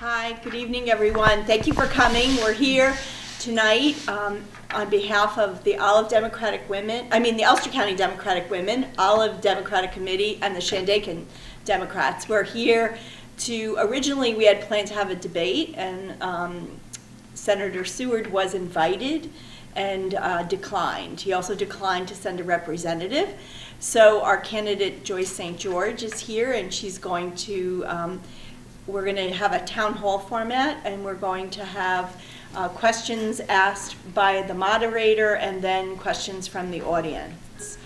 Hi, good evening, everyone. Thank you for coming. We're here tonight on behalf of the Olive Democratic Women, the Ulster County Democratic Women, Olive Democratic Committee, and the Shandaken Democrats. We're here to, originally we had planned to have a debate, and Senator Seward was invited and declined. He also declined to send a representative. So our candidate, Joyce St. George, is here, and she's going to, we're going to have a town hall format, and we're going to have questions asked by the moderator and then questions from the audience.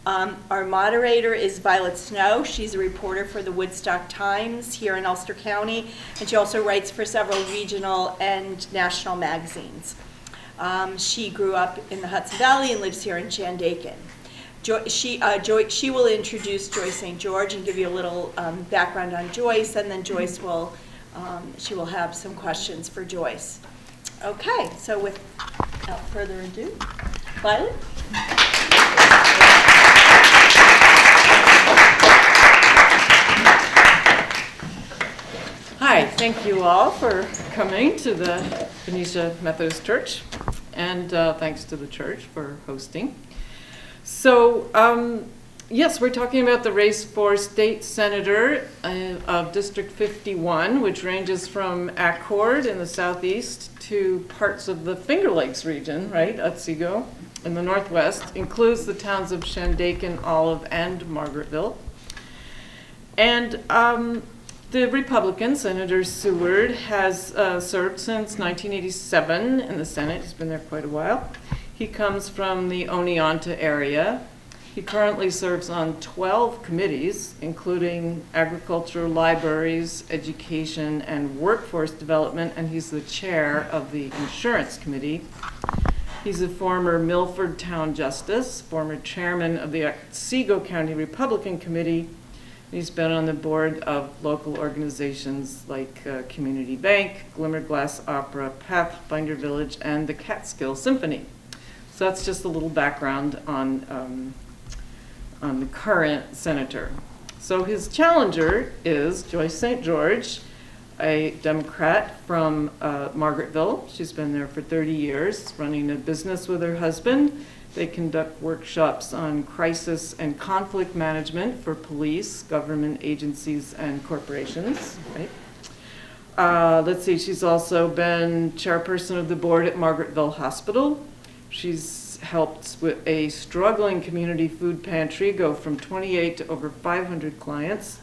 Our moderator is Violet Snow. She's a reporter for the Woodstock Times here in Ulster County, and she also writes for several regional and national magazines. She grew up in the Hudson Valley and lives here in Shandaken. She will introduce Joyce St. George and give you a little background on Joyce, and then Joyce will, she will have some questions for Joyce. Okay, so without further ado, Violet? Hi, thank you all for coming to the Phoenicia Methodist Church, and thanks to the church for hosting. So, yes, we're talking about the race for state senator of District 51, which ranges from Accord in the southeast to parts of the Finger Lakes region, right, Otsego, in the northwest, includes the towns of Shandaken, Olive, and Margaretville. And the Republican, Senator Seward, has served since 1987 in the Senate. He's been there quite a while. He comes from the Oneonta area. He currently serves on 12 committees, including agriculture, libraries, education, and workforce development, and he's the chair of the insurance committee. He's a former Milford Town Justice, former chairman of the Otsego County Republican Committee. He's been on the board of local organizations like Community Bank, Glimmerglass Opera, Pathfinder Village, and the Catskill Symphony. So that's just a little background on the current senator. So his challenger is Joyce St. George, a Democrat from Margaretville. She's been there for 30 years, running a business with her husband. They conduct workshops on crisis and conflict management for police, government agencies, and corporations, right? Let's see, she's also been chairperson of the board at Margaretville Hospital. She's helped with a struggling community food pantry go from 28 to over 500 clients.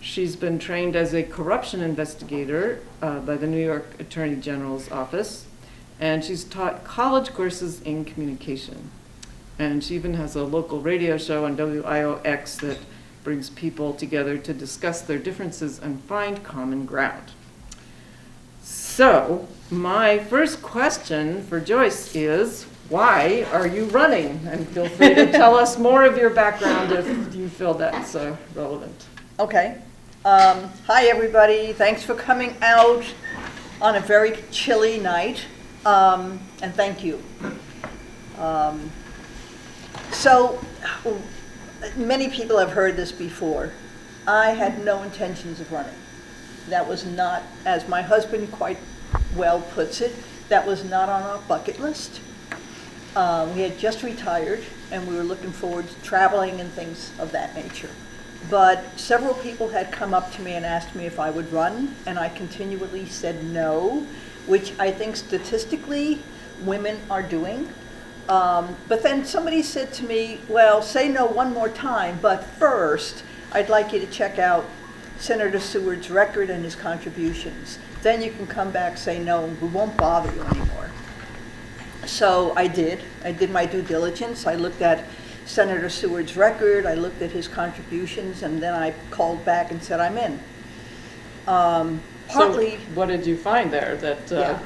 She's been trained as a corruption investigator by the New York Attorney General's office, and she's taught college courses in communication. And she even has a local radio show on WIOX that brings people together to discuss their differences and find common ground. So, my first question for Joyce is, why are you running? And feel free to tell us more of your background if you feel that's relevant. Okay. Hi, everybody. Thanks for coming out on a very chilly night, and thank you. So, many people have heard this before. I had no intentions of running. That was not, as my husband quite well puts it, that was not on our bucket list. We had just retired, and we were looking forward to traveling and things of that nature. But several people had come up to me and asked me if I would run, and I continually said no, which I think statistically women are doing. But then somebody said to me, well, say no one more time, but first I'd like you to check out Senator Seward's record and his contributions. Then you can come back, say no, and we won't bother you anymore. So I did my due diligence. I looked at Senator Seward's record, I looked at his contributions, and then I called back and said I'm in. Partly. So what did you find there that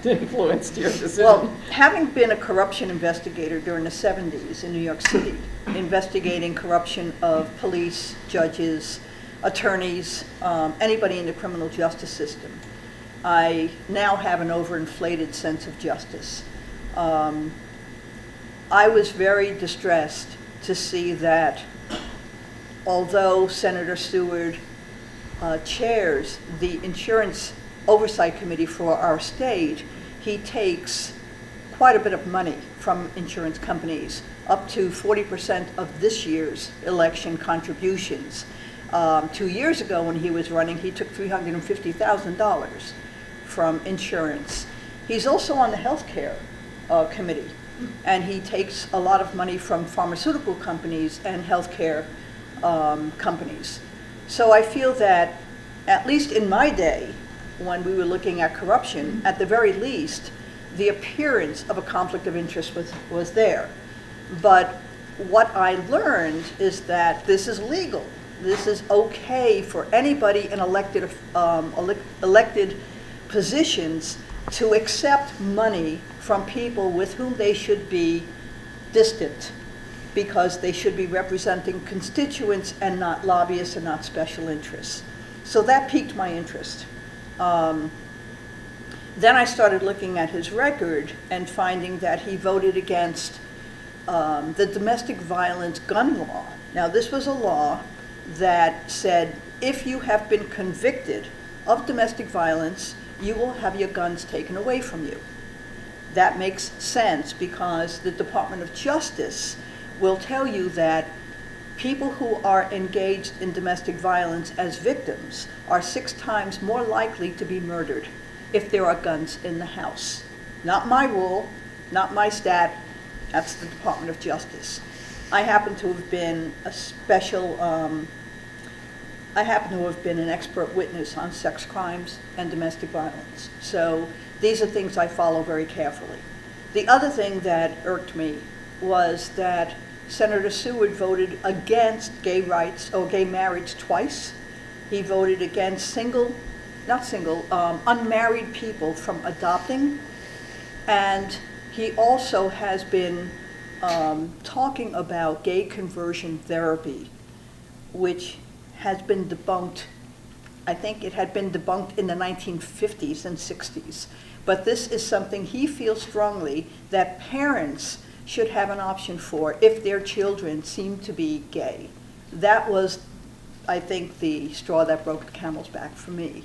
influenced your decision? Well, having been a corruption investigator during the 70s in New York City, investigating corruption of police, judges, attorneys, anybody in the criminal justice system, I now have an overinflated sense of justice. I was very distressed to see that although Senator Seward chairs the insurance oversight committee for our state, he takes quite a bit of money from insurance companies, up to 40% of this year's election contributions. 2 years ago when he was running, he took $350,000 from insurance. He's also on the healthcare committee, and he takes a lot of money from pharmaceutical companies and healthcare companies. So I feel that, at least in my day, when we were looking at corruption, at the very least, the appearance of a conflict of interest was there. But what I learned is that this is legal. This is okay for anybody in elected positions to accept money from people with whom they should be distant, because they should be representing constituents and not lobbyists and not special interests. So that piqued my interest. Then I started looking at his record and finding that he voted against the domestic violence gun law. Now, this was a law that said if you have been convicted of domestic violence, you will have your guns taken away from you. That makes sense because the Department of Justice will tell you that people who are engaged in domestic violence as victims are 6 times more likely to be murdered if there are guns in the house. Not my rule, not my stat, that's the Department of Justice. I happen to have been an expert witness on sex crimes and domestic violence. So these are things I follow very carefully. The other thing that irked me was that Senator Seward voted against gay marriage twice. He voted against unmarried people from adopting. And he also has been talking about gay conversion therapy, which has been debunked. I think it had been debunked in the 1950s and 60s. But this is something he feels strongly that parents should have an option for if their children seem to be gay. That was, I think, the straw that broke the camel's back for me.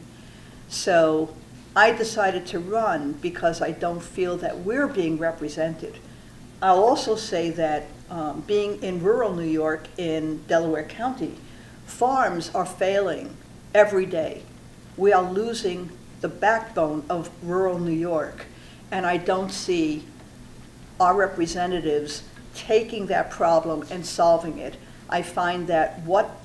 So I decided to run because I don't feel that we're being represented. I'll also say that being in rural New York in Delaware County, farms are failing every day. We are losing the backbone of rural New York, and I don't see our representatives taking that problem and solving it. I find that what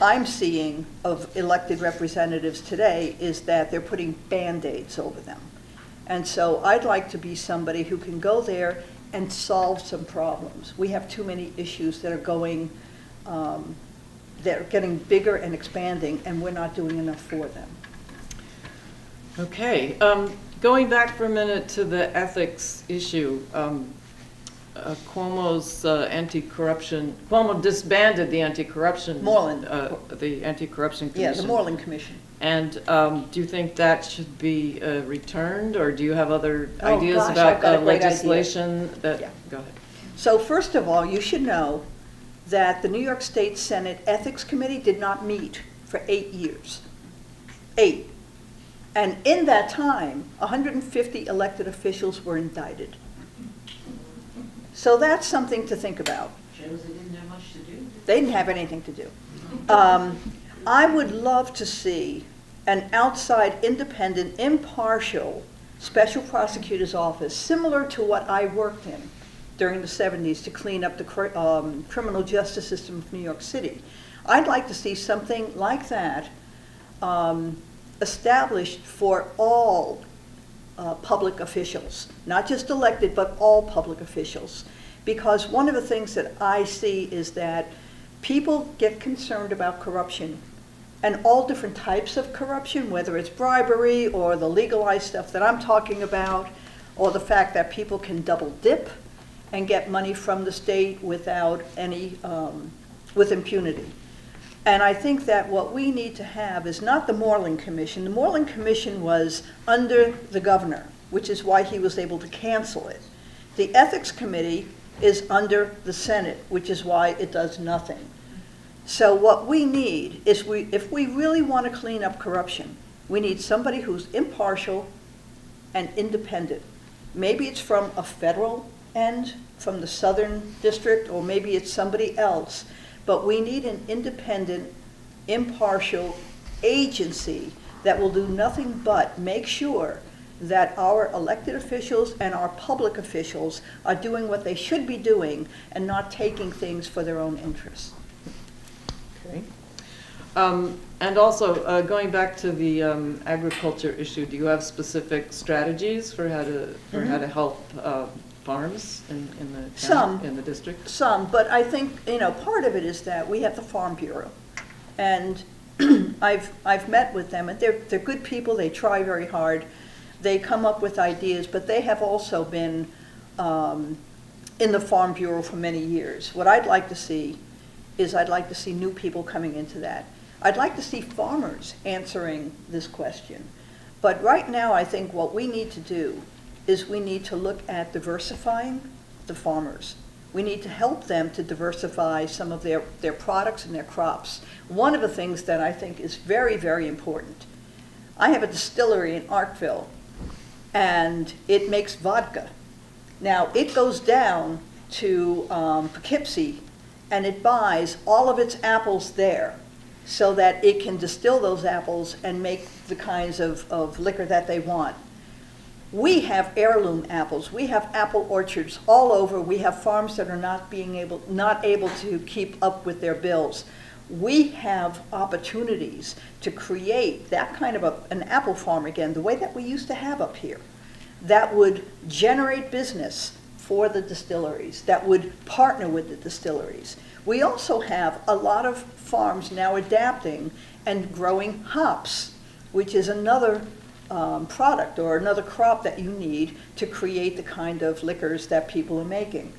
I'm seeing of elected representatives today is that they're putting Band-Aids over them. And so I'd like to be somebody who can go there and solve some problems. We have too many issues that are getting bigger and expanding, and we're not doing enough for them. Okay, going back for a minute to the ethics issue, Cuomo's Cuomo disbanded the anti-corruption. Moreland. The anti-corruption commission. Yeah, the Moreland Commission. And do you think that should be returned, or do you have other Oh, ideas gosh, about I've got a great legislation that? Yeah. Go ahead. So first of all, you should know that the New York State Senate Ethics Committee did not meet for 8 years. 8. And in that time, 150 elected officials were indicted. So that's something to think about. Shows they didn't have much to do. They didn't have anything to do. I would love to see an outside, independent, impartial special prosecutor's office, similar to what I worked in during the 70s to clean up the criminal justice system of New York City. I'd like to see something like that established for all public officials, not just elected, but all public officials. Because one of the things that I see is that people get concerned about corruption and all different types of corruption, whether it's bribery or the legalized stuff that I'm talking about, or the fact that people can double dip and get money from the state without any, with impunity. And I think that what we need to have is not the Moreland Commission. The Moreland Commission was under the governor, which is why he was able to cancel it. The Ethics Committee is under the Senate, which is why it does nothing. So what we need is, if we really want to clean up corruption, We need somebody who's impartial and independent. Maybe it's from a federal end, from the Southern District, or maybe it's somebody else. But we need an independent, impartial agency that will do nothing but make sure that our elected officials and our public officials are doing what they should be doing and not taking things for their own interests. Okay. And also, going back to the agriculture issue, do you have specific strategies for how to help farms in the town, Some. in the district? Some, but I think, part of it is that we have the Farm Bureau. And I've met with them, and they're good people. They try very hard. They come up with ideas, but they have also been in the Farm Bureau for many years. What I'd like to see is I'd like to see new people coming into that. I'd like to see farmers answering this question. But right now, I think what we need to do is we need to look at diversifying the farmers. We need to help them to diversify some of their products and their crops. One of the things that I think is very, very important, I have a distillery in Arkville, and it makes vodka. Now, it goes down to Poughkeepsie, and it buys all of its apples there so that it can distill those apples and make the kinds of liquor that they want. We have heirloom apples. We have apple orchards all over. We have farms that are not able to keep up with their bills. We have opportunities to create that kind of an apple farm again, the way that we used to have up here, that would generate business for the distilleries, that would partner with the distilleries. We also have a lot of farms now adapting and growing hops, which is another product or another crop that you need to create the kind of liquors that people are making,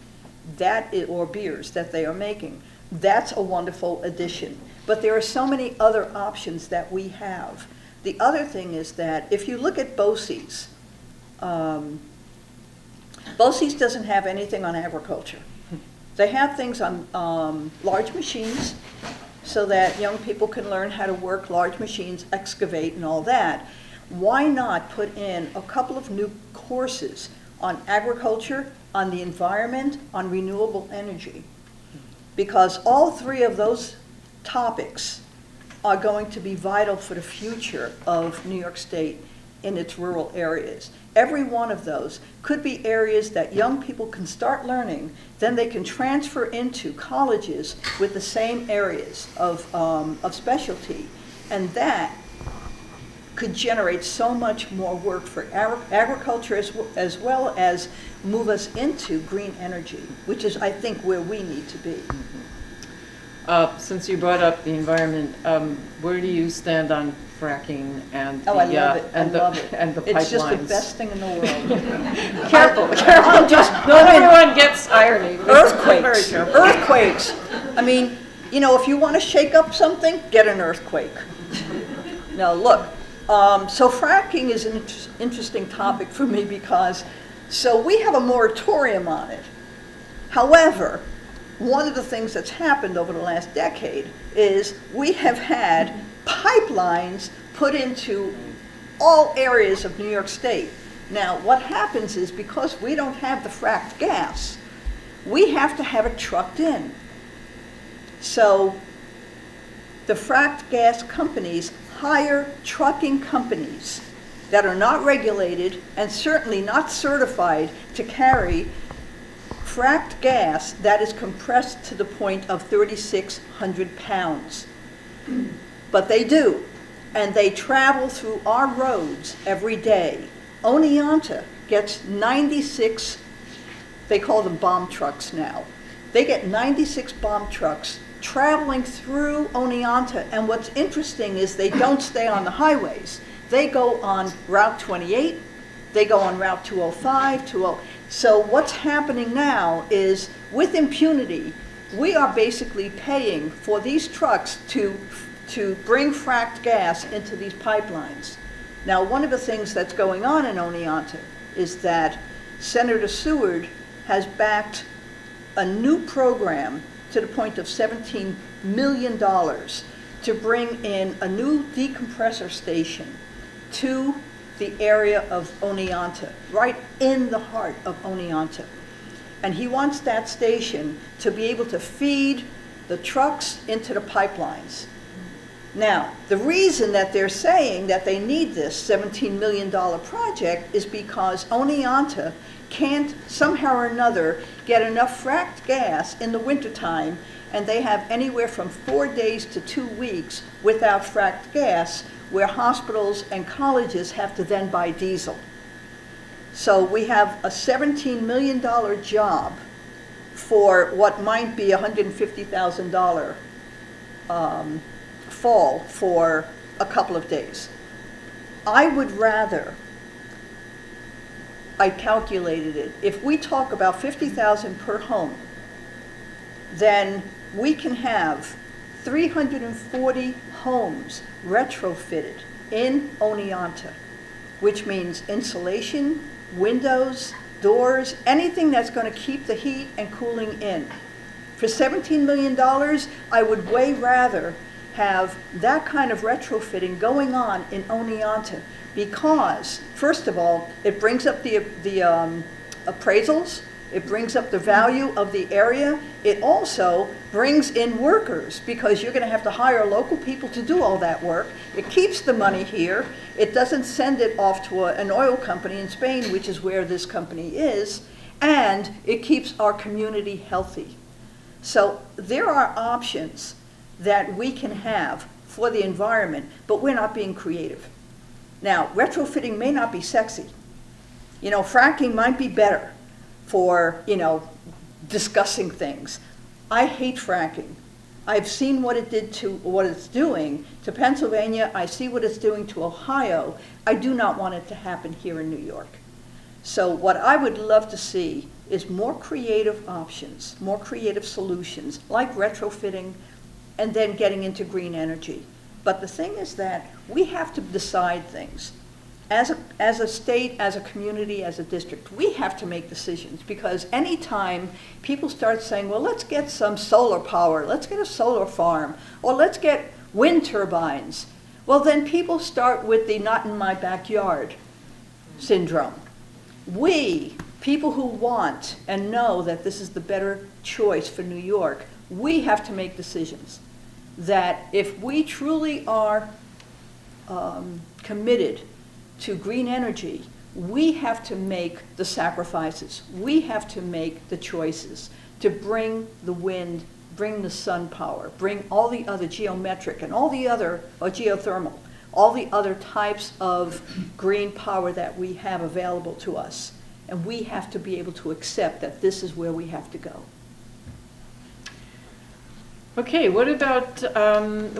or beers that they are making. That's a wonderful addition. But there are so many other options that we have. The other thing is that if you look at BOCES, BOCES doesn't have anything on agriculture. They have things on large machines so that young people can learn how to work large machines, excavate and all that. Why not put in a couple of new courses on agriculture, on the environment, on renewable energy? Because all three of those topics are going to be vital for the future of New York State in its rural areas. Every one of those could be areas that young people can start learning, then they can transfer into colleges with the same areas of specialty. And that could generate so much more work for agriculture as well as move us into green energy, which is, I think, where we need to be. Since you brought up the environment, where do you stand on fracking and the, I love it. and, I love it. And the It's pipelines? just the best thing in the world. Careful. Not everyone gets irony. Earthquakes. Very careful. Earthquakes. I mean, if you want to shake up something, get an earthquake. Now, look. So fracking is an interesting topic for me because, we have a moratorium on it. However, one of the things that's happened over the last decade is we have had pipelines put into all areas of New York State. Now, what happens is because we don't have the fracked gas, we have to have it trucked in. So the fracked gas companies hire trucking companies that are not regulated and certainly not certified to carry fracked gas that is compressed to the point of 3,600 pounds. But they do, and they travel through our roads every day. Oneonta gets 96, they call them bomb trucks now. They get 96 bomb trucks traveling through Oneonta, and what's interesting is they don't stay on the highways. They go on Route 28, they go on Route 205, So what's happening now is, with impunity, we are basically paying for these trucks to bring fracked gas into these pipelines. Now, one of the things that's going on in Oneonta is that Senator Seward has backed a new program to the point of $17 million to bring in a new decompressor station to the area of Oneonta, right in the heart of Oneonta. And he wants that station to be able to feed the trucks into the pipelines. Now, the reason that they're saying that they need this $17 million project is because Oneonta can't somehow or another get enough fracked gas in the wintertime, and they have anywhere from 4 days to 2 weeks without fracked gas, where hospitals and colleges have to then buy diesel. So we have a $17 million job for what might be $150,000 fall for a couple of days. I would rather, I calculated it, if we talk about $50,000 per home, then we can have 340 homes retrofitted in Oneonta, which means insulation, windows, doors, anything that's going to keep the heat and cooling in. For $17 million, I would way rather have that kind of retrofitting going on in Oneonta because, first of all, it brings up the appraisals, it brings up the value of the area, it also brings in workers because you're going to have to hire local people to do all that work. It keeps the money here, it doesn't send it off to an oil company in Spain, which is where this company is, and it keeps our community healthy. So there are options that we can have for the environment, but we're not being creative. Now, retrofitting may not be sexy. You know, fracking might be better for, you know, discussing things. I hate fracking. I've seen what it did to, what it's doing to Pennsylvania. I see what it's doing to Ohio. I do not want it to happen here in New York. So what I would love to see is more creative options, more creative solutions, like retrofitting, and then getting into green energy. But the thing is that we have to decide things. As a state, as a community, as a district, we have to make decisions because anytime people start saying, well, let's get some solar power, let's get a solar farm, or let's get wind turbines, well, then people start with the not in my backyard syndrome. We, people who want and know that this is the better choice for New York, we have to make decisions that if we truly are committed to green energy, we have to make the sacrifices. We have to make the choices to bring the wind, bring the sun power, bring all the other geometric and all the other, or geothermal, all the other types of green power that we have available to us. And we have to be able to accept that this is where we have to go. Okay, what about,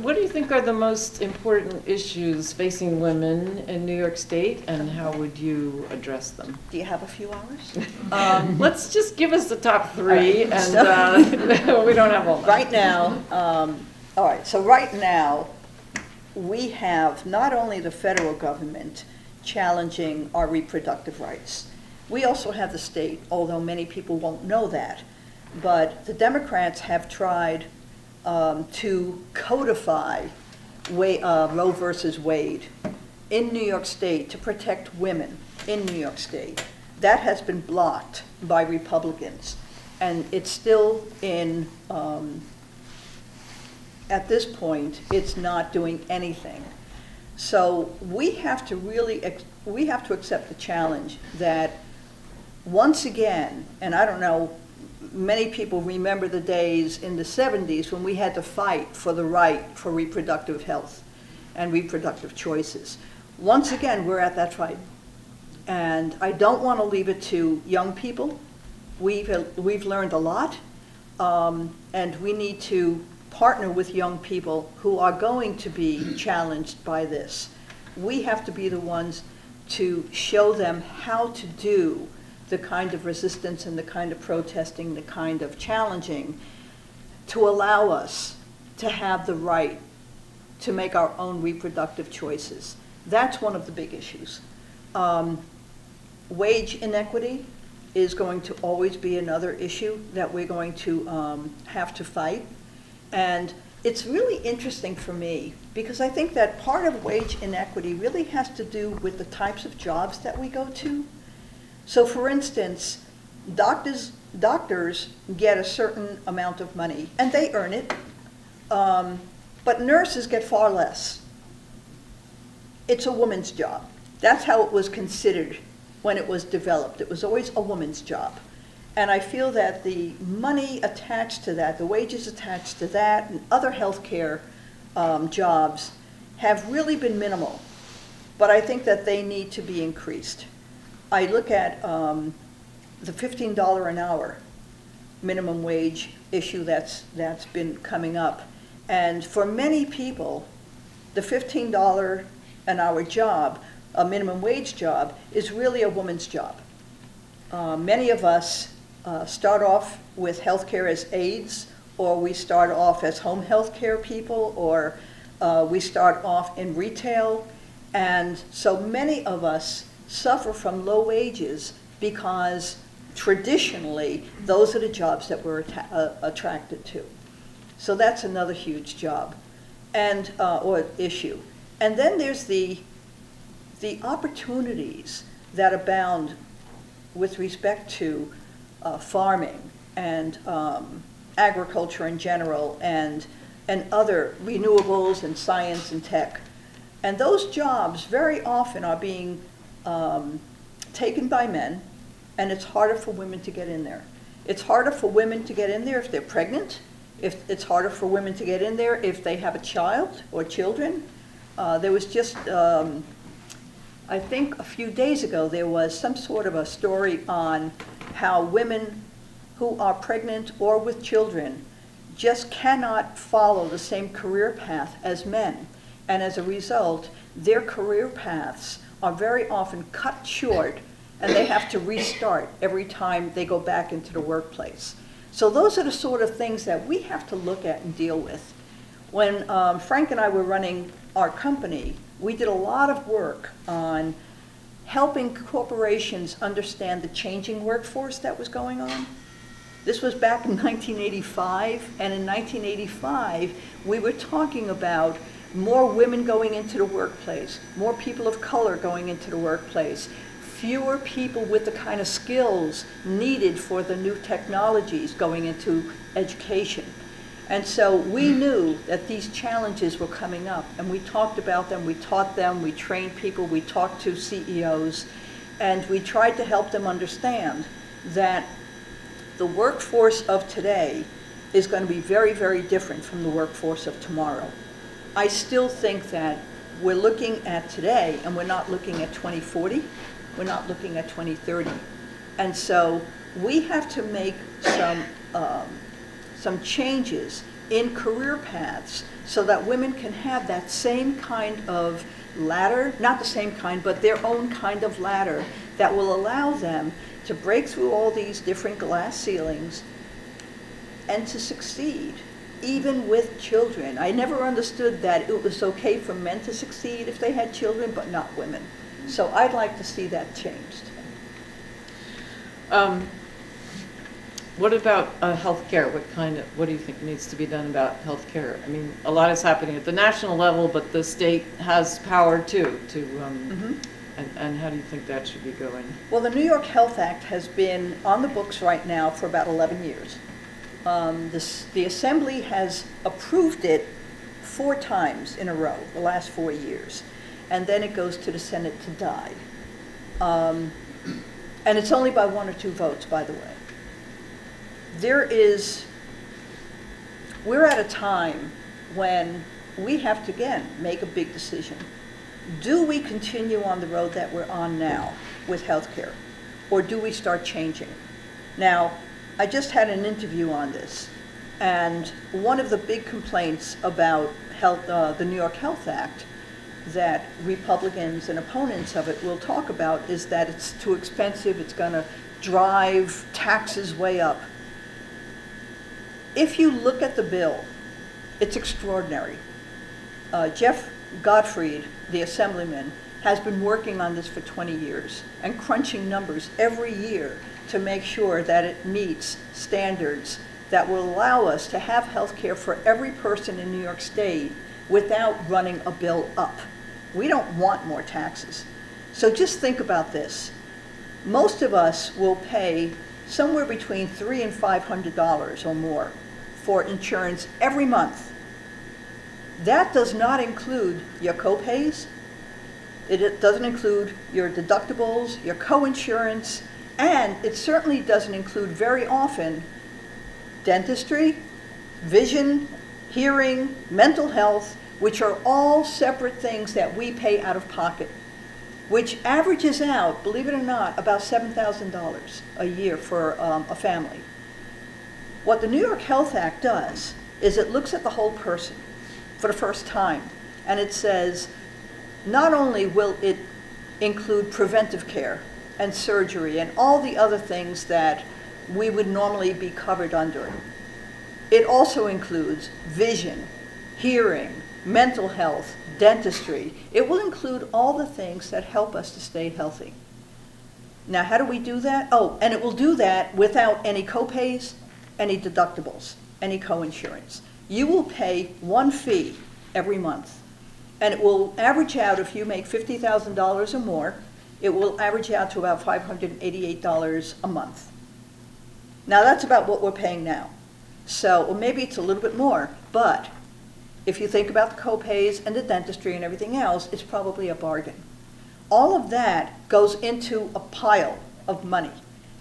what do you think are the most important issues facing women in New York State, and how would you address them? Do you have a few hours? Let's just give us the top three, Right, and we don't have all night. Right now, all right, so right now, we have not only the federal government challenging our reproductive rights, we also have the state, although many people won't know that, but the Democrats have tried to codify Roe versus Wade in New York State to protect women in New York State. That has been blocked by Republicans, and it's still in, at this point, it's not doing anything. So we have to really, we have to accept the challenge that once again, and I don't know, many people remember the days in the 70s when we had to fight for the right for reproductive health and reproductive choices. Once again, we're at that fight. And I don't want to leave it to young people. We've learned a lot, and we need to partner with young people who are going to be challenged by this. We have to be the ones to show them how to do the kind of resistance and the kind of protesting, the kind of challenging, to allow us to have the right to make our own reproductive choices. That's one of the big issues. Wage inequity is going to always be another issue that we're going to have to fight. And it's really interesting for me because I think that part of wage inequity really has to do with the types of jobs that we go to. So for instance, doctors get a certain amount of money and they earn it, but nurses get far less. It's a woman's job. That's how it was considered when it was developed. It was always a woman's job. And I feel that the money attached to that, the wages attached to that, and other healthcare jobs have really been minimal. But I think that they need to be increased. I look at the $15 an hour minimum wage issue that's been coming up. And for many people, the $15 an hour job, a minimum wage job, is really a woman's job. Many of us start off with healthcare as aides, or we start off as home healthcare people, or we start off in retail. And so many of us suffer from low wages because traditionally those are the jobs that we're attracted to. So that's another huge job and or issue. And then there's the opportunities that abound with respect to farming and agriculture in general and other renewables and science and tech. And those jobs very often are being taken by men, and it's harder for women to get in there. It's harder for women to get in there if they're pregnant. It's harder for women to get in there if they have a child or children. There was just, I think a few days ago, there was some sort of a story on how women who are pregnant or with children just cannot follow the same career path as men. And as a result, their career paths are very often cut short, and they have to restart every time they go back into the workplace. So those are the sort of things that we have to look at and deal with. When Frank and I were running our company, we did a lot of work on helping corporations understand the changing workforce that was going on. This was back in 1985, and in 1985, we were talking about more women going into the workplace, more people of color going into the workplace, fewer people with the kind of skills needed for the new technologies going into education. And so we knew that these challenges were coming up, and we talked about them, we taught them, we trained people, we talked to CEOs, and we tried to help them understand that the workforce of today is going to be very, very different from the workforce of tomorrow. I still think that we're looking at today, and we're not looking at 2040, we're not looking at 2030. And so we have to make some changes in career paths so that women can have that same kind of ladder, not the same kind, but their own kind of ladder that will allow them to break through all these different glass ceilings and to succeed, even with children. I never understood that it was okay for men to succeed if they had children, but not women. So I'd like to see that changed. What about healthcare? What do you think needs to be done about healthcare? I mean, a lot is happening at the national level, but the state has power too. And how do you think that should be going? Well, the New York Health Act has been on the books right now for about 11 years. The Assembly has approved it 4 times in a row, the last 4 years. And then it goes to the Senate to die. And it's only by 1 or 2 votes, by the way. We're at a time when we have to, again, make a big decision. Do we continue on the road that we're on now with healthcare, or do we start changing? Now, I just had an interview on this, and one of the big complaints about the New York Health Act that Republicans and opponents of it will talk about is that it's too expensive, it's going to drive taxes way up. If you look at the bill, it's extraordinary. Jeff Gottfried, the assemblyman, has been working on this for 20 years and crunching numbers every year to make sure that it meets standards that will allow us to have health care for every person in New York State without running a bill up. We don't want more taxes. So just think about this. Most of us will pay somewhere between $300 and $500 or more for insurance every month. That does not include your co-pays. It doesn't include your deductibles, your co-insurance, and it certainly doesn't include very often dentistry, vision, hearing, mental health, which are all separate things that we pay out of pocket, which averages out, believe it or not, about $7,000 a year for a family. What the New York Health Act does is it looks at the whole person for the first time, and it says, not only will it include preventive care and surgery and all the other things that we would normally be covered under, it also includes vision, hearing, mental health, dentistry. It will include all the things that help us to stay healthy. Now, how do we do that? Oh, and it will do that without any co-pays, any deductibles, any co-insurance. You will pay one fee every month. And it will average out, if you make $50,000 or more, it will average out to about $588 a month. Now that's about what we're paying now. So, or maybe it's a little bit more, but if you think about the co-pays and the dentistry and everything else, it's probably a bargain. All of that goes into a pile of money,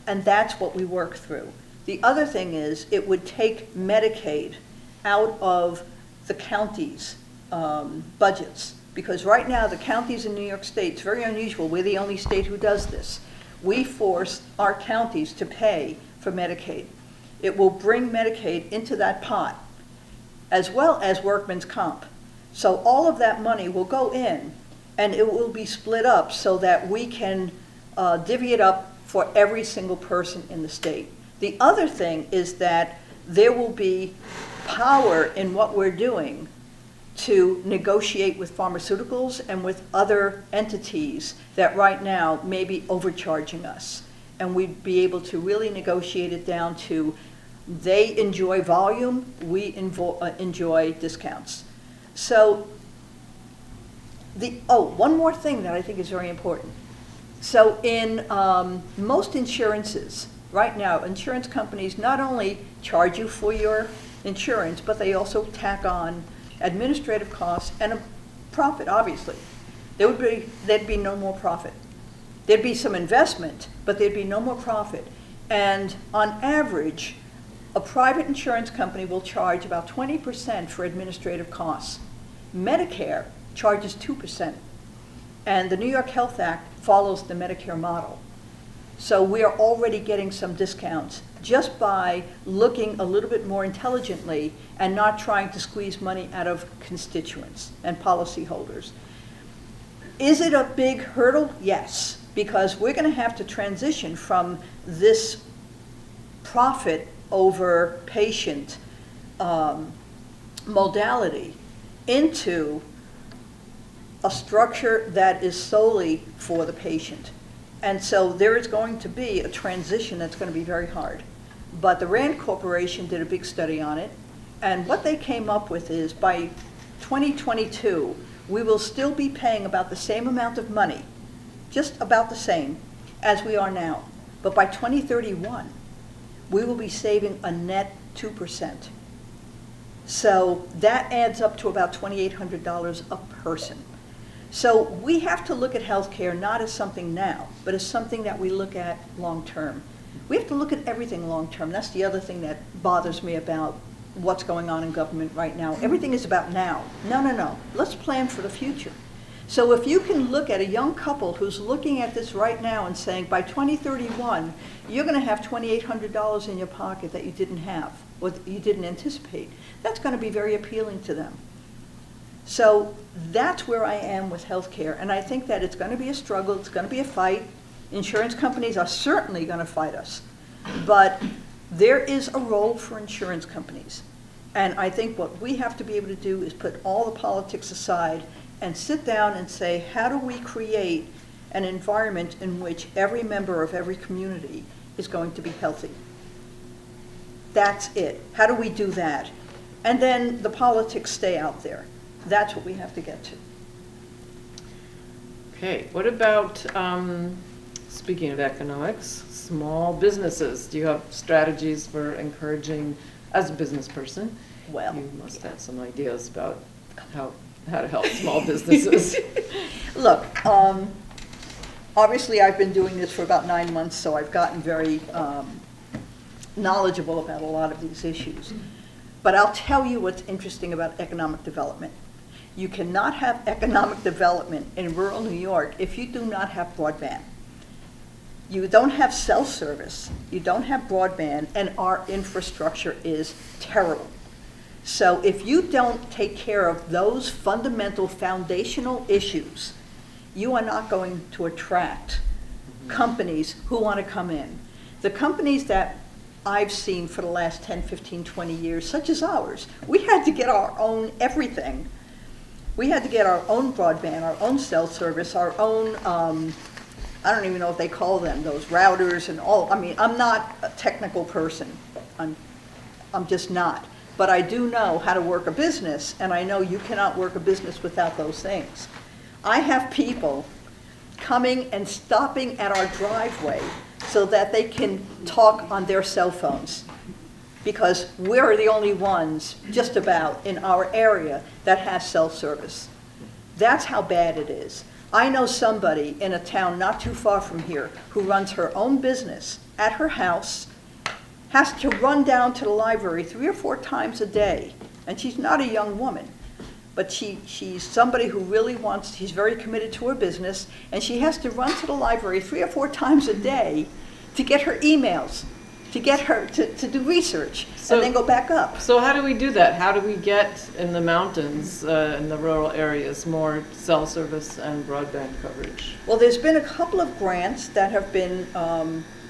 and that's what we work through. The other thing is, it would take Medicaid out of the counties' budgets, because right now the counties in New York State, it's very unusual, we're the only state who does this. We force our counties to pay for Medicaid. It will bring Medicaid into that pot, as well as workman's comp. So all of that money will go in, and it will be split up so that we can divvy it up for every single person in the state. The other thing is that there will be power in what we're doing to negotiate with pharmaceuticals and with other entities that right now may be overcharging us. And we'd be able to really negotiate it down to, they enjoy volume, we enjoy discounts. So, one more thing that I think is very important. So in most insurances, right now, insurance companies not only charge you for your insurance, but they also tack on administrative costs and a profit, obviously. There'd be no more profit. There'd be some investment, but there'd be no more profit. And on average, a private insurance company will charge about 20% for administrative costs. Medicare charges 2%. And the New York Health Act follows the Medicare model. So we are already getting some discounts just by looking a little bit more intelligently and not trying to squeeze money out of constituents and policyholders. Is it a big hurdle? Yes, because we're going to have to transition from this profit over patient modality into a structure that is solely for the patient. And so there is going to be a transition that's going to be very hard. But the Rand Corporation did a big study on it, and what they came up with is by 2022, we will still be paying about the same amount of money, just about the same, as we are now. But by 2031, we will be saving a net 2%. So that adds up to about $2,800 a person. So we have to look at healthcare not as something now, but as something that we look at long term. We have to look at everything long term. That's the other thing that bothers me about what's going on in government right now. Everything is about now. No. Let's plan for the future. So if you can look at a young couple who's looking at this right now and saying, by 2031, you're going to have $2,800 in your pocket that you didn't have, or that you didn't anticipate, that's going to be very appealing to them. So that's where I am with healthcare, and I think that it's going to be a struggle, it's going to be a fight. Insurance companies are certainly going to fight us, but there is a role for insurance companies. And I think what we have to be able to do is put all the politics aside and sit down and say, how do we create an environment in which every member of every community is going to be healthy? That's it. How do we do that? And then the politics stay out there. That's what we have to get to. Okay, what about, speaking of economics, small businesses? Do you have strategies for encouraging, as a business person? Well, You must have some ideas about how to help small businesses. look, obviously I've been doing this for about 9 months, so I've gotten very knowledgeable about a lot of these issues. But I'll tell you what's interesting about economic development. You cannot have economic development in rural New York if you do not have broadband. You don't have cell service, you don't have broadband, and our infrastructure is terrible. So if you don't take care of those fundamental foundational issues, you are not going to attract companies who want to come in. The companies that I've seen for the last 10, 15, 20 years, such as ours, we had to get our own everything. We had to get our own broadband, our own cell service, our own, I don't even know what they call them, those routers and all. I mean, I'm not a technical person. I'm just not. But I do know how to work a business, and I know you cannot work a business without those things. I have people coming and stopping at our driveway so that they can talk on their cell phones, because we're the only ones, just about, in our area that has cell service. That's how bad it is. I know somebody in a town not too far from here who runs her own business at her house, has to run down to the library 3 or 4 times a day, and she's not a young woman, but she's somebody who really wants, she's very committed to her business, and she has to run to the library 3 or 4 times a day to get her emails, to get her to do research, and then go back up. So how do we do that? How do we get in the mountains, in the rural areas, more cell service and broadband coverage? Well, there's been a couple of grants that have been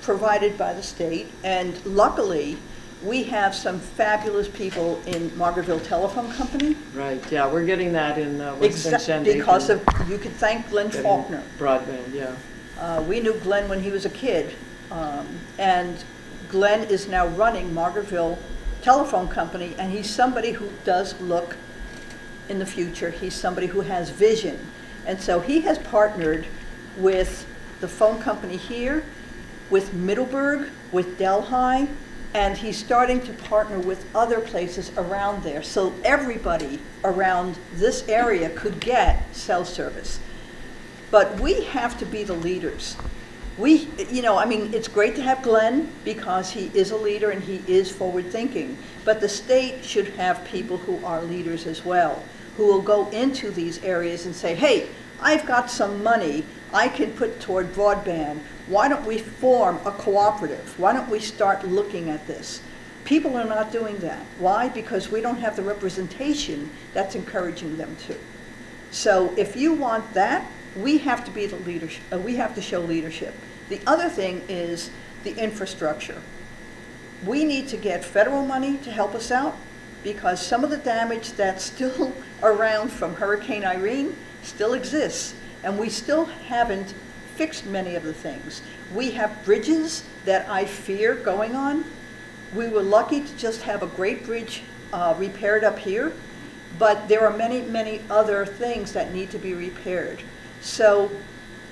provided by the state, and luckily we have some fabulous people in Margaretville Telephone Company. Right, yeah, we're getting that in Western Shandong. Because of, you could thank Glenn Faulkner. Broadband, yeah. We knew Glenn when he was a kid, and Glenn is now running Margaretville Telephone Company, and he's somebody who does look in the future. He's somebody who has vision. And so he has partnered with the phone company here, with Middleburg, with Delhi, and he's starting to partner with other places around there. So everybody around this area could get cell service. But we have to be the leaders. I mean, it's great to have Glenn because he is a leader and he is forward thinking, but the state should have people who are leaders as well, who will go into these areas and say, hey, I've got some money I can put toward broadband. Why don't we form a cooperative? Why don't we start looking at this? People are not doing that. Why? Because we don't have the representation that's encouraging them to. So if you want that, we have to be the leadership. We have to show leadership. The other thing is the infrastructure. We need to get federal money to help us out, because some of the damage that's still around from Hurricane Irene still exists, and we still haven't fixed many of the things. We have bridges that I fear going on. We were lucky to just have a great bridge repaired up here, but there are many, many other things that need to be repaired. So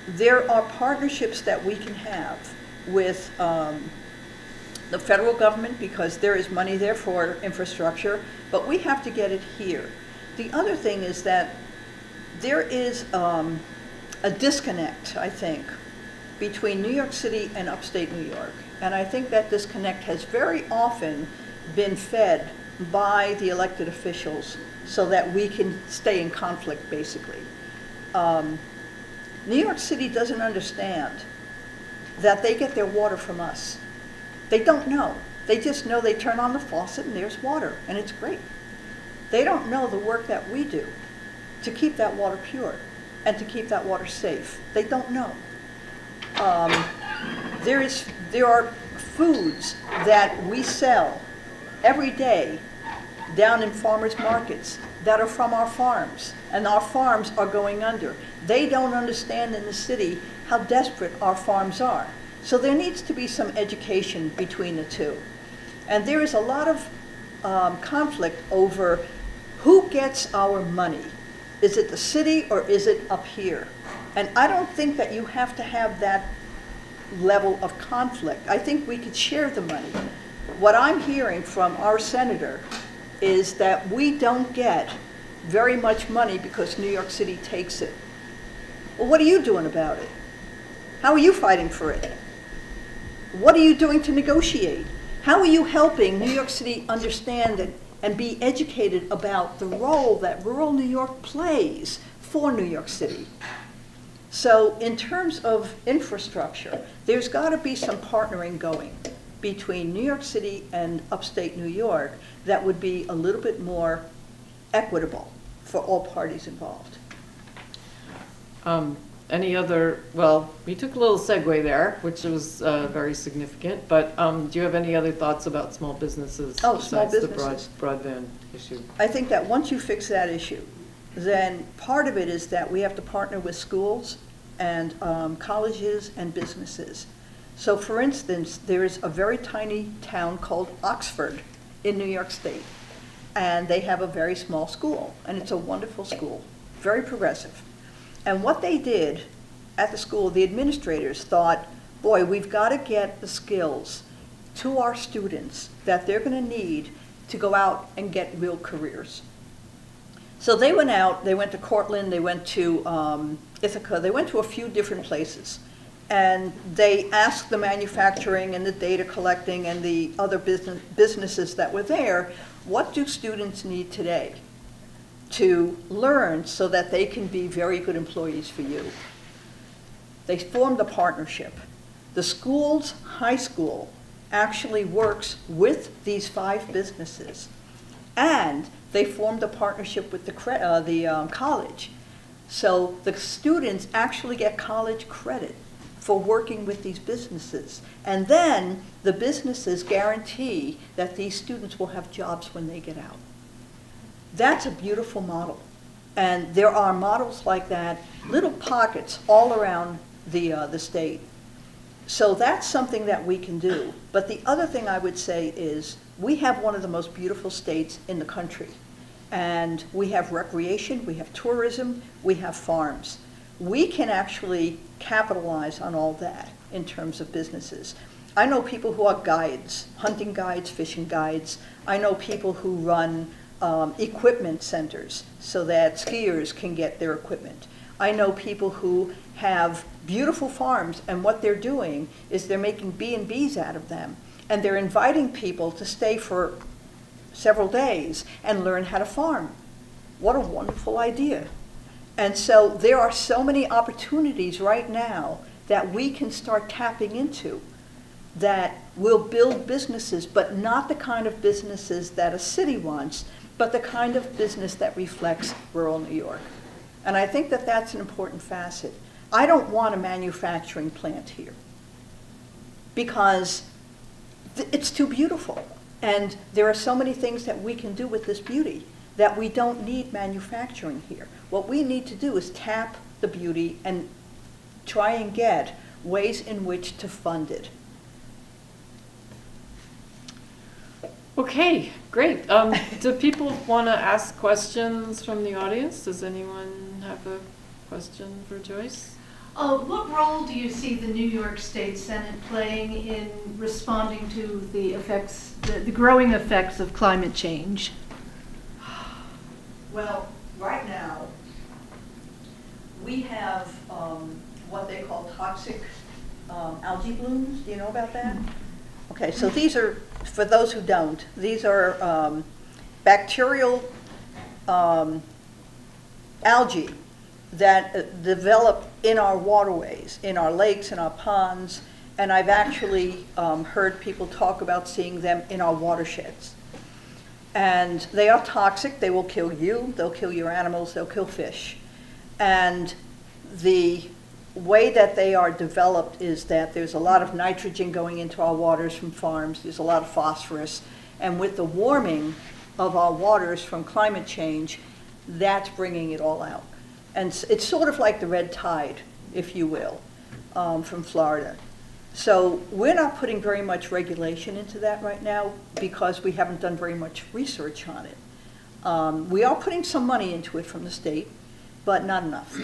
there are partnerships that we can have with the federal government, because there is money there for infrastructure, but we have to get it here. The other thing is that there is a disconnect, I think, between New York City and upstate New York. And I think that disconnect has very often been fed by the elected officials so that we can stay in conflict, basically. New York City doesn't understand that they get their water from us. They don't know. They just know they turn on the faucet and there's water, and it's great. They don't know the work that we do to keep that water pure and to keep that water safe. They don't know. There are foods that we sell every day down in farmers markets that are from our farms, and our farms are going under. They don't understand in the city how desperate our farms are. So there needs to be some education between the two. And there is a lot of conflict over who gets our money. Is it the city or is it up here? And I don't think that you have to have that level of conflict. I think we could share the money. What I'm hearing from our senator is that we don't get very much money because New York City takes it. Well, what are you doing about it? How are you fighting for it? What are you doing to negotiate? How are you helping New York City understand and be educated about the role that rural New York plays for New York City? So in terms of infrastructure, there's got to be some partnering going between New York City and upstate New York that would be a little bit more equitable for all parties involved. Any other, well, we took a little segue there, which was very significant, but do you have any other thoughts about small businesses Small besides businesses. the broadband issue? I think that once you fix that issue, then part of it is that we have to partner with schools and colleges and businesses. So for instance, there is a very tiny town called Oxford in New York State, and they have a very small school, and it's a wonderful school, very progressive. And what they did at the school, the administrators thought, boy, we've got to get the skills to our students that they're going to need to go out and get real careers. So they went out, they went to Cortland, they went to Ithaca, they went to a few different places. And they asked the manufacturing and the data collecting and the other businesses that were there, what do students need today to learn so that they can be very good employees for you? They formed a partnership. The school's high school actually works with these 5 businesses, and they formed a partnership with the college. So the students actually get college credit for working with these businesses. And then the businesses guarantee that these students will have jobs when they get out. That's a beautiful model. And there are models like that, little pockets all around the state. So that's something that we can do. But the other thing I would say is we have one of the most beautiful states in the country. And we have recreation, we have tourism, we have farms. We can actually capitalize on all that in terms of businesses. I know people who are guides, hunting guides, fishing guides. I know people who run equipment centers so that skiers can get their equipment. I know people who have beautiful farms, and what they're doing is they're making B&Bs out of them, and they're inviting people to stay for several days and learn how to farm. What a wonderful idea. And so there are so many opportunities right now that we can start tapping into that will build businesses, but not the kind of businesses that a city wants, but the kind of business that reflects rural New York. And I think that that's an important facet. I don't want a manufacturing plant here because it's too beautiful. And there are so many things that we can do with this beauty that we don't need manufacturing here. What we need to do is tap the beauty and try and get ways in which to fund it. Okay, great. Do people want to ask questions from the audience? Does anyone have a question for Joyce? What role do you see the New York State Senate playing in responding to the effects, the growing effects of climate change? Well, right now, we have what they call toxic algae blooms. Do you know about that? Okay, so these are, for those who don't, these are bacterial algae that develop in our waterways, in our lakes, in our ponds, and I've actually heard people talk about seeing them in our watersheds. And they are toxic. They will kill you, they'll kill your animals, they'll kill fish. And the way that they are developed is that there's a lot of nitrogen going into our waters from farms, there's a lot of phosphorus, and with the warming of our waters from climate change, that's bringing it all out. And it's sort of like the red tide, if you will, from Florida. So we're not putting very much regulation into that right now because we haven't done very much research on it. We are putting some money into it from the state, but not enough.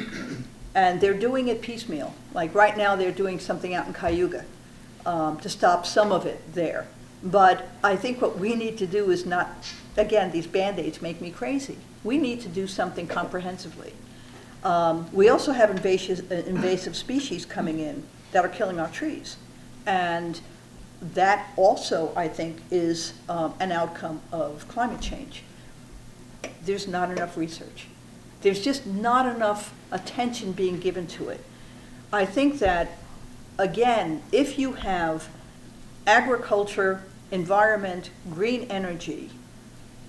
And they're doing it piecemeal. Like right now, they're doing something out in Cayuga to stop some of it there. But I think what we need to do is not, again, these Band-Aids make me crazy. We need to do something comprehensively. We also have invasive species coming in that are killing our trees. And that also, I think, is an outcome of climate change. There's not enough research. There's just not enough attention being given to it. I think that, again, if you have agriculture, environment, green energy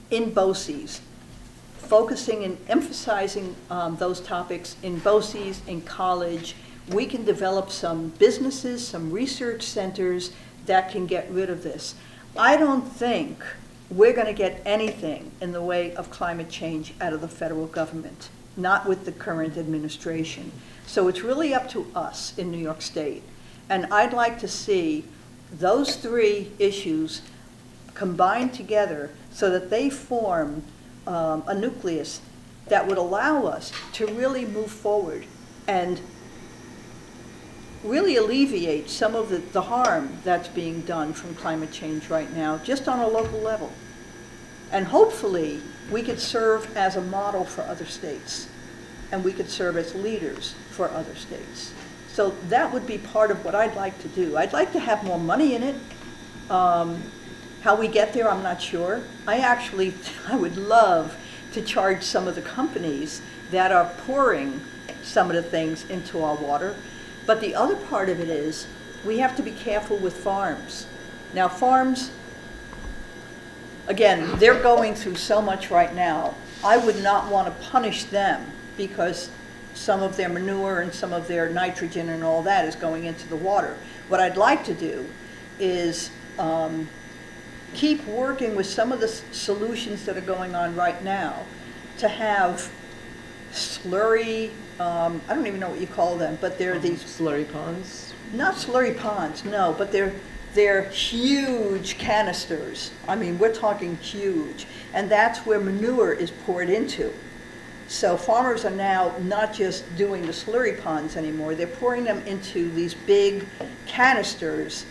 in BOCES, focusing and emphasizing those topics in BOCES, in college, we can develop some businesses, some research centers that can get rid of this. I don't think we're going to get anything in the way of climate change out of the federal government, not with the current administration. So it's really up to us in New York State. And I'd like to see those three issues combined together so that they form a nucleus that would allow us to really move forward and really alleviate some of the harm that's being done from climate change right now, just on a local level. And hopefully, we could serve as a model for other states, and we could serve as leaders for other states. So that would be part of what I'd like to do. I'd like to have more money in it. How we get there, I'm not sure. I would love to charge some of the companies that are pouring some of the things into our water. But the other part of it is we have to be careful with farms. Now farms, again, they're going through so much right now. I would not want to punish them because some of their manure and some of their nitrogen and all that is going into the water. What I'd like to do is keep working with some of the solutions that are going on right now to have slurry, I don't even know what you call them, but they're these, Slurry ponds. not slurry ponds, no, but they're huge canisters. I mean, we're talking huge. And that's where manure is poured into. So farmers are now not just doing the slurry ponds anymore, they're pouring them into these big canisters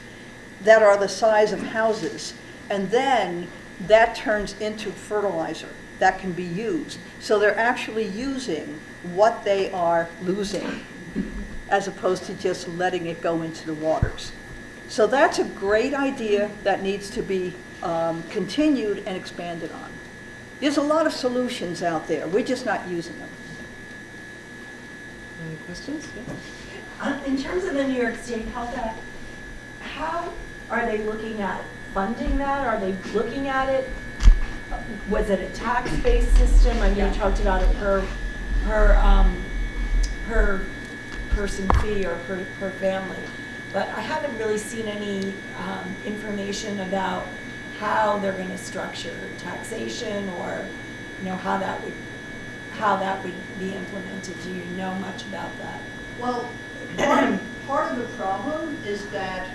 that are the size of houses. And then that turns into fertilizer that can be used. So they're actually using what they are losing as opposed to just letting it go into the waters. So that's a great idea that needs to be continued and expanded on. There's a lot of solutions out there. We're just not using them. Any questions? Yeah. In terms of the New York State Health Act, how are they looking at funding that? Are they looking at it? Was it a tax-based system? I mean, you talked about a per person fee or per family, but I haven't really seen any information about how they're going to structure taxation or, you know, how that would be implemented. Do you know much about that? Well, part of the problem is that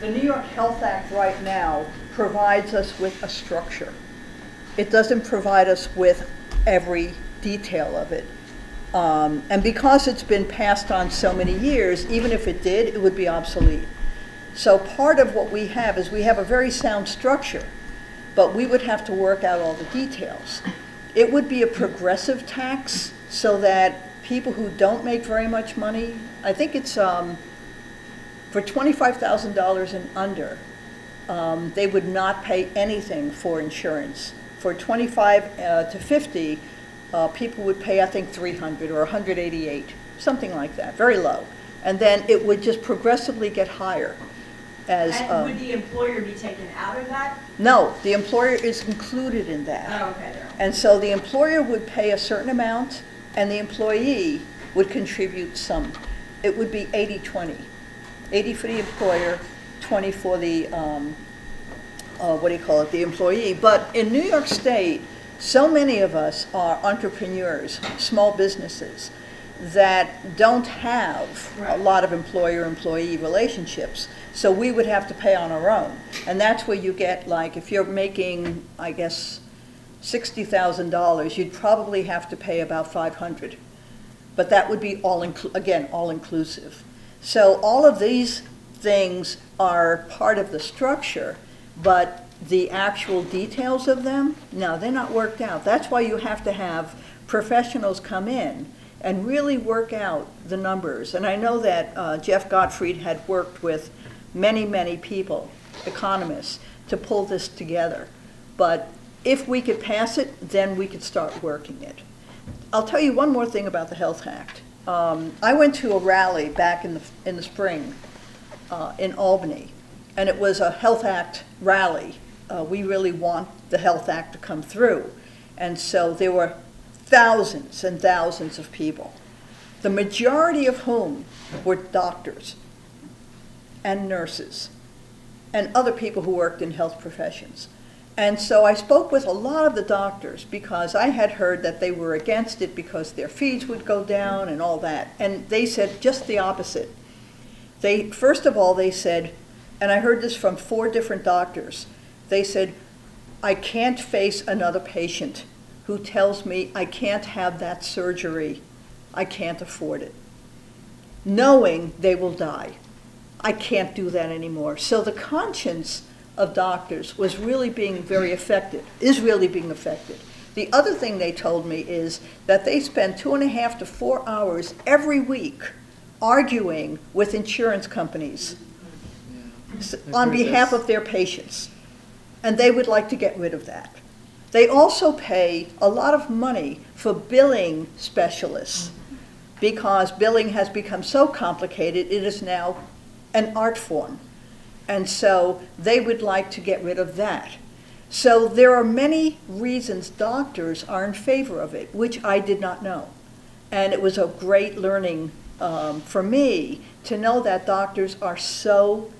the New York Health Act right now provides us with a structure. It doesn't provide us with every detail of it. And because it's been passed on so many years, even if it did, it would be obsolete. So part of what we have is we have a very sound structure, but we would have to work out all the details. It would be a progressive tax so that people who don't make very much money, I think it's for $25,000 and under, they would not pay anything for insurance. For 25 to 50, people would pay, I think, $300 or $188, something like that, very low. And then it would just progressively get higher. And would the employer be taken out of that? No, the employer is included in that. Oh, okay. And so the employer would pay a certain amount, and the employee would contribute some. It would be 80-20. 80 for the employer, 20 for the, the employee. But in New York State, so many of us are entrepreneurs, small businesses. that don't have a lot of employer-employee relationships. So we would have to pay on our own. And that's where you get, like, if you're making, I guess, $60,000, you'd probably have to pay about $500. But that would be all inclusive. So all of these things are part of the structure, but the actual details of them, no, they're not worked out. That's why you have to have professionals come in and really work out the numbers. And I know that Jeff Gottfried had worked with many, many people, economists, to pull this together. But if we could pass it, then we could start working it. I'll tell you one more thing about the Health Act. I went to a rally back in the spring in Albany, and it was a Health Act rally. We really want the Health Act to come through. And so there were thousands and thousands of people, the majority of whom were doctors and nurses and other people who worked in health professions. And so I spoke with a lot of the doctors because I had heard that they were against it because their fees would go down and all that. And they said just the opposite. First of all, they said, and I heard this from 4 different doctors, they said, I can't face another patient who tells me I can't have that surgery, I can't afford it, knowing they will die. I can't do that anymore. So the conscience of doctors was really being very affected, is really being affected. The other thing they told me is that they spend 2.5 to 4 hours every week arguing with insurance companies on behalf of their patients. And they would like to get rid of that. They also pay a lot of money for billing specialists because billing has become so complicated, it is now an art form. And so they would like to get rid of that. So there are many reasons doctors are in favor of it, which I did not know. And it was a great learning for me to know that doctors are so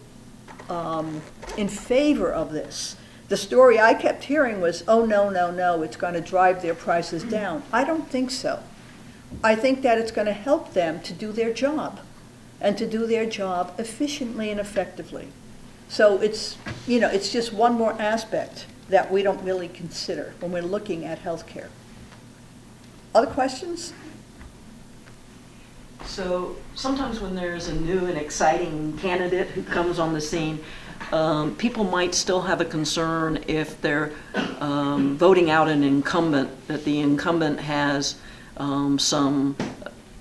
in favor of this. The story I kept hearing was, oh, no, it's going to drive their prices down. I don't think so. I think that it's going to help them to do their job and to do their job efficiently and effectively. So it's just one more aspect that we don't really consider when we're looking at healthcare. Other questions? So sometimes when there's a new and exciting candidate who comes on the scene, people might still have a concern if they're voting out an incumbent, that the incumbent has some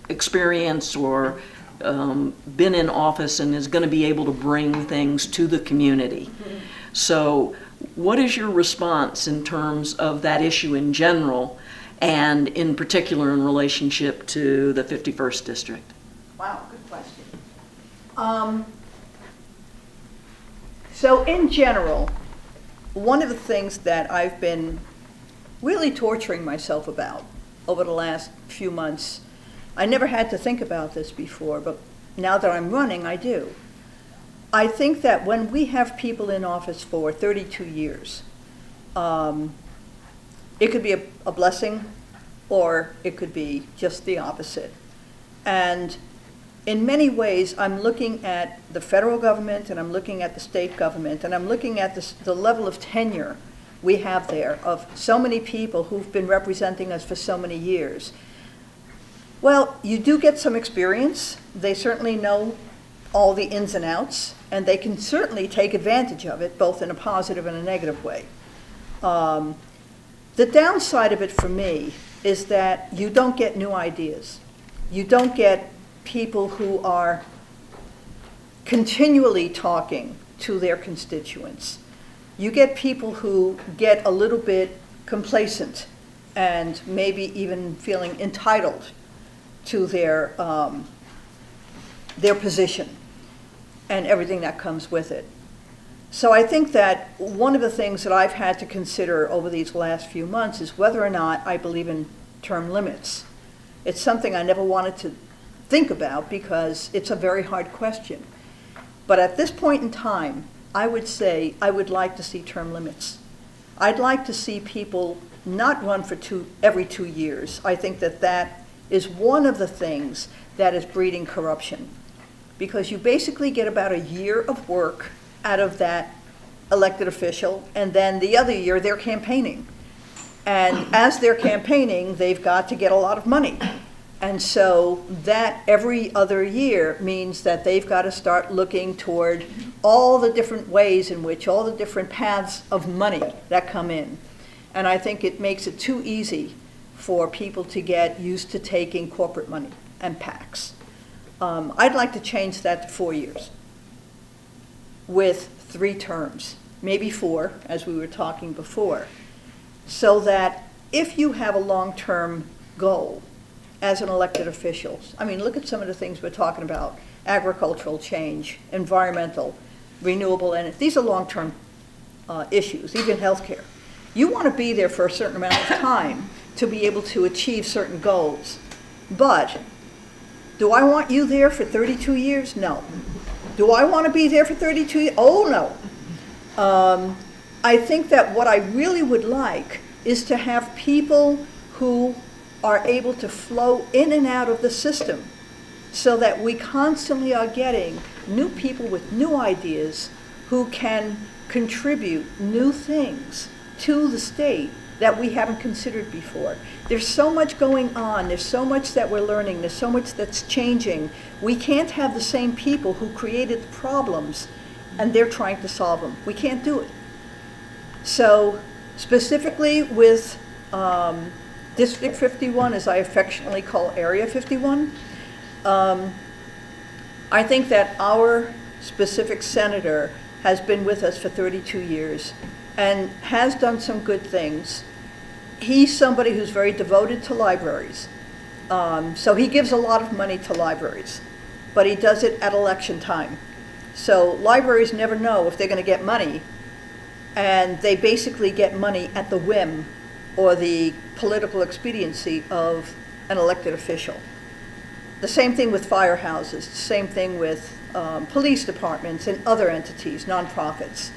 experience or been in office and is going to be able to bring things to the community. Mm-hmm. So what is your response in terms of that issue in general and in particular in relationship to the 51st District? Wow, good question. So in general, one of the things that I've been really torturing myself about over the last few months, I never had to think about this before, but now that I'm running, I do. I think that when we have people in office for 32 years, it could be a blessing or it could be just the opposite. And in many ways, I'm looking at the federal government and I'm looking at the state government and I'm looking at the level of tenure we have there of so many people who've been representing us for so many years. Well, you do get some experience. They certainly know all the ins and outs, and they can certainly take advantage of it, both in a positive and a negative way. The downside of it for me is that you don't get new ideas. You don't get people who are continually talking to their constituents. You get people who get a little bit complacent and maybe even feeling entitled to their position and everything that comes with it. So I think that one of the things that I've had to consider over these last few months is whether or not I believe in term limits. It's something I never wanted to think about because it's a very hard question. But at this point in time, I would say I would like to see term limits. I'd like to see people not run for every 2 years. I think that is one of the things that is breeding corruption. Because you basically get about a year of work out of that elected official, and then the other year they're campaigning. And as they're campaigning, they've got to get a lot of money. And so that every other year means that they've got to start looking toward all the different ways in which, all the different paths of money that come in. And I think it makes it too easy for people to get used to taking corporate money and PACs. I'd like to change that to 4 years with 3 terms, maybe 4, as we were talking before, so that if you have a long-term goal as an elected official, I mean, look at some of the things we're talking about: agricultural change, environmental, renewable energy. These are long-term issues, even healthcare. You want to be there for a certain amount of time to be able to achieve certain goals. But do I want you there for 32 years? No. Do I want to be there for 32 years? Oh, no. I think that what I really would like is to have people who are able to flow in and out of the system so that we constantly are getting new people with new ideas who can contribute new things to the state that we haven't considered before. There's so much going on, there's so much that we're learning, there's so much that's changing. We can't have the same people who created the problems and they're trying to solve them. We can't do it. So specifically with District 51, as I affectionately call Area 51, I think that our specific senator has been with us for 32 years and has done some good things. He's somebody who's very devoted to libraries. So he gives a lot of money to libraries, but he does it at election time. So libraries never know if they're going to get money, and they basically get money at the whim or the political expediency of an elected official. The same thing with firehouses, the same thing with police departments and other entities, nonprofits.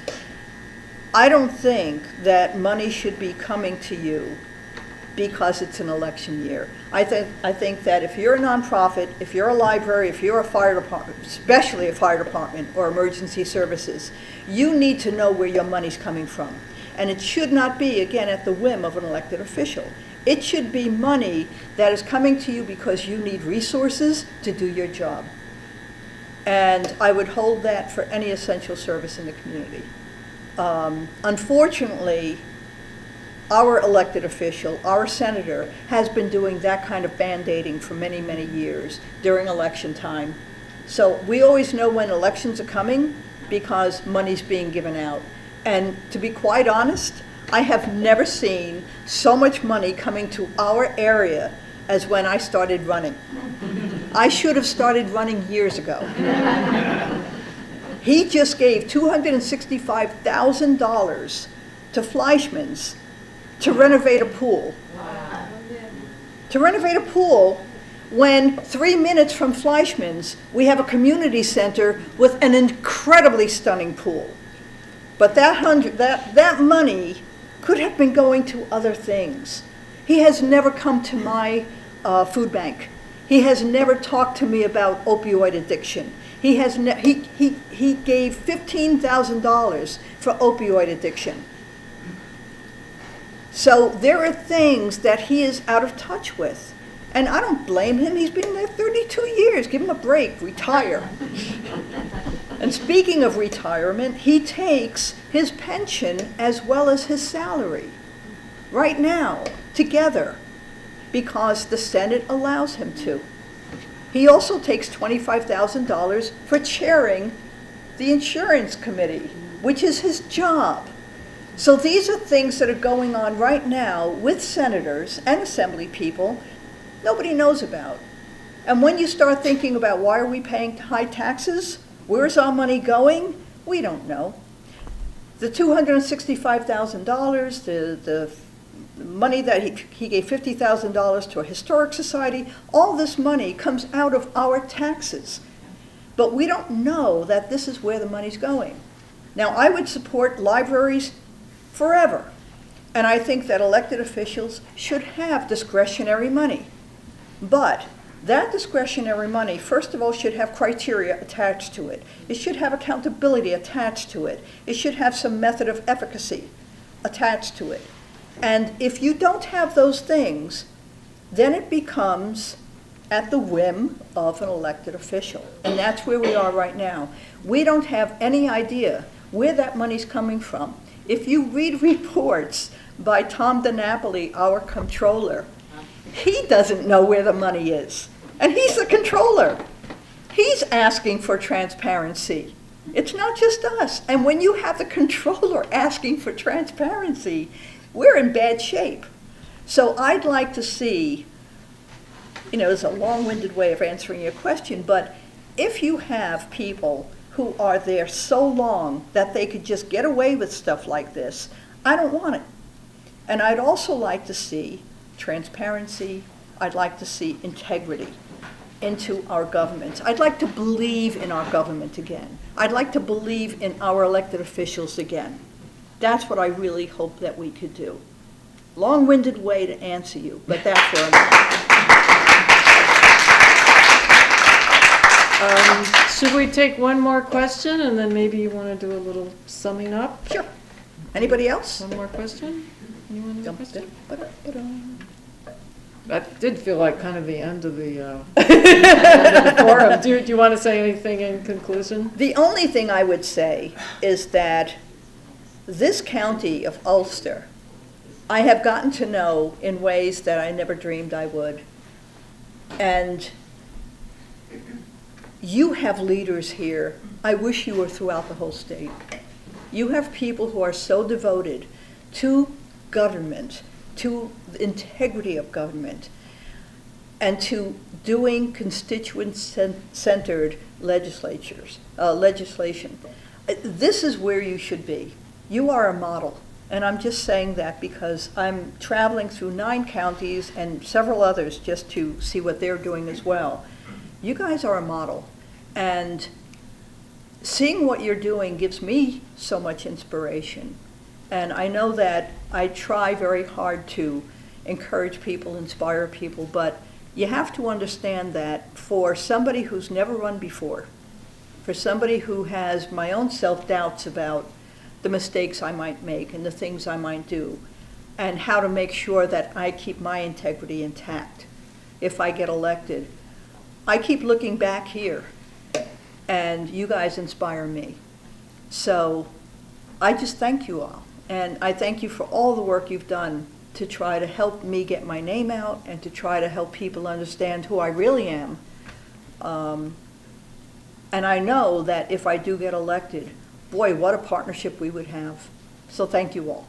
I don't think that money should be coming to you because it's an election year. I think that if you're a nonprofit, if you're a library, if you're a fire department, especially a fire department or emergency services, you need to know where your money's coming from. And it should not be, again, at the whim of an elected official. It should be money that is coming to you because you need resources to do your job. And I would hold that for any essential service in the community. Unfortunately, our elected official, our senator, has been doing that kind of band-aiding for many, many years during election time. So we always know when elections are coming because money's being given out. And to be quite honest, I have never seen so much money coming to our area as when I started running. I should have started running years ago. He just gave $265,000 to Fleischmann's to renovate a pool. Wow. To renovate a pool when 3 minutes from Fleischmann's we have a community center with an incredibly stunning pool. But that money could have been going to other things. He has never come to my food bank. He has never talked to me about opioid addiction. He gave $15,000 for opioid addiction. So there are things that he is out of touch with. And I don't blame him. He's been there 32 years. Give him a break. Retire. And speaking of retirement, he takes his pension as well as his salary right now together because the Senate allows him to. He also takes $25,000 for chairing the insurance committee, which is his job. So these are things that are going on right now with senators and assembly people nobody knows about. And when you start thinking about why are we paying high taxes, where's our money going, we don't know. The $265,000, the money that he gave $50,000 to a historic society, all this money comes out of our taxes. But we don't know that this is where the money's going. Now, I would support libraries forever. And I think that elected officials should have discretionary money. But that discretionary money, first of all, should have criteria attached to it. It should have accountability attached to it. It should have some method of efficacy attached to it. And if you don't have those things, then it becomes at the whim of an elected official. And that's where we are right now. We don't have any idea where that money's coming from. If you read reports by Tom DiNapoli, our controller, he doesn't know where the money is. And he's the controller. He's asking for transparency. It's not just us. And when you have the controller asking for transparency, we're in bad shape. So I'd like to see, it's a long-winded way of answering your question, but if you have people who are there so long that they could just get away with stuff like this, I don't want it. And I'd also like to see transparency. I'd like to see integrity into our government. I'd like to believe in our government again. I'd like to believe in our elected officials again. That's what I really hope that we could do. Long-winded way to answer you, but that's where I'm at. Should we take one more question, and then maybe you want to do a little summing up? Sure. Anybody else? One more question? Anyone have a question? That did feel like kind of the end of the, end of the forum. Do you want to say anything in conclusion? The only thing I would say is that this county of Ulster, I have gotten to know in ways that I never dreamed I would. And you have leaders here. I wish you were throughout the whole state. You have people who are so devoted to government, to the integrity of government, and to doing constituent-centered legislation. This is where you should be. You are a model. And I'm just saying that because I'm traveling through 9 counties and several others just to see what they're doing as well. You guys are a model. And seeing what you're doing gives me so much inspiration. And I know that I try very hard to encourage people, inspire people, but you have to understand that for somebody who's never run before, for somebody who has my own self-doubts about the mistakes I might make and the things I might do, and how to make sure that I keep my integrity intact if I get elected, I keep looking back here, and you guys inspire me. So I just thank you all. And I thank you for all the work you've done to try to help me get my name out and to try to help people understand who I really am. And I know that if I do get elected, boy, what a partnership we would have. So thank you all.